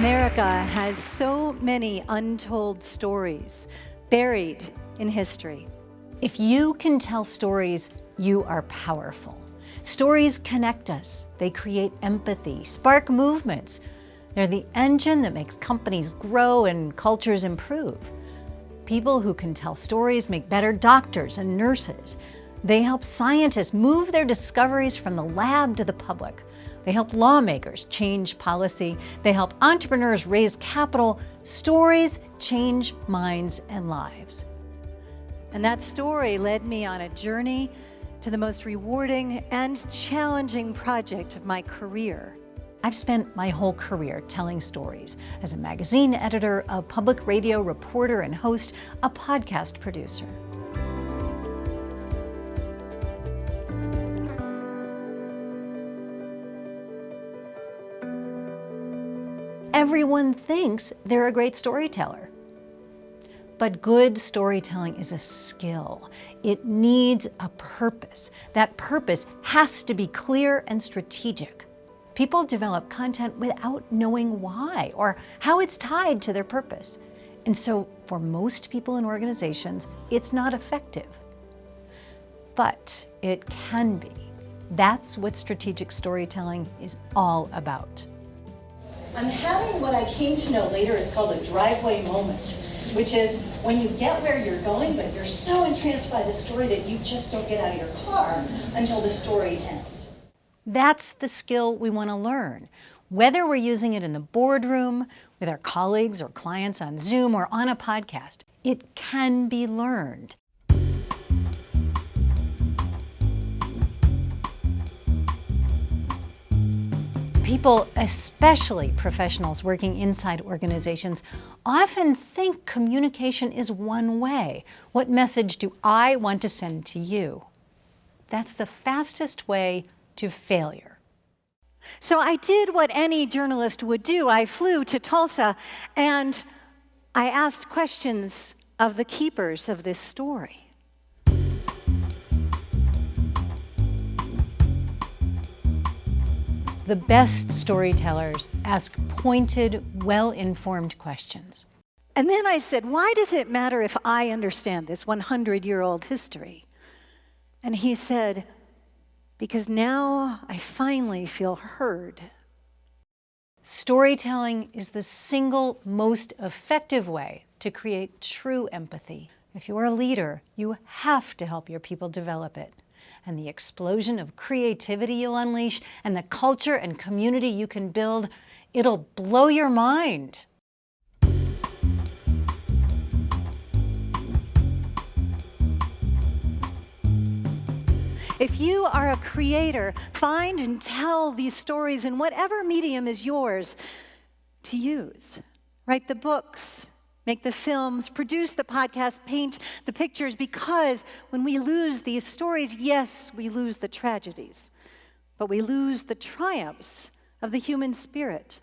America has so many untold stories buried in history. If you can tell stories, you are powerful. Stories connect us. They create empathy, spark movements. They're the engine that makes companies grow and cultures improve. People who can tell stories make better doctors and nurses. They help scientists move their discoveries from the lab to the public. They help lawmakers change policy. They help entrepreneurs raise capital. Stories change minds and lives. And that story led me on a journey to the most rewarding and challenging project of my career. I've spent my whole career telling stories as a magazine editor, a public radio reporter and host, a podcast producer. Everyone thinks they're a great storyteller. But good storytelling is a skill. It needs a purpose. That purpose has to be clear and strategic. People develop content without knowing why or how it's tied to their purpose. And so for most people in organizations, it's not effective. But it can be. That's what strategic storytelling is all about. I'm having what I came to know later is called a driveway moment, which is when you get where you're going, but you're so entranced by the story that you just don't get out of your car until the story ends. That's the skill we want to learn. Whether we're using it in the boardroom, with our colleagues or clients on Zoom, or on a podcast, it can be learned. People, especially professionals working inside organizations, often think communication is one way. What message do I want to send to you? That's the fastest way to failure. So I did what any journalist would do. I flew to Tulsa and I asked questions of the keepers of this story. The best storytellers ask pointed, well-informed questions. And then I said, why does it matter if I understand this 100-year-old history? And he said, because now I finally feel heard. Storytelling is the single most effective way to create true empathy. If you're a leader, you have to help your people develop it. And the explosion of creativity you'll unleash and the culture and community you can build, it'll blow your mind. If you are a creator, find and tell these stories in whatever medium is yours to use. Write the books, make the films, produce the podcast, paint the pictures, because when we lose these stories, yes, we lose the tragedies, but we lose the triumphs of the human spirit.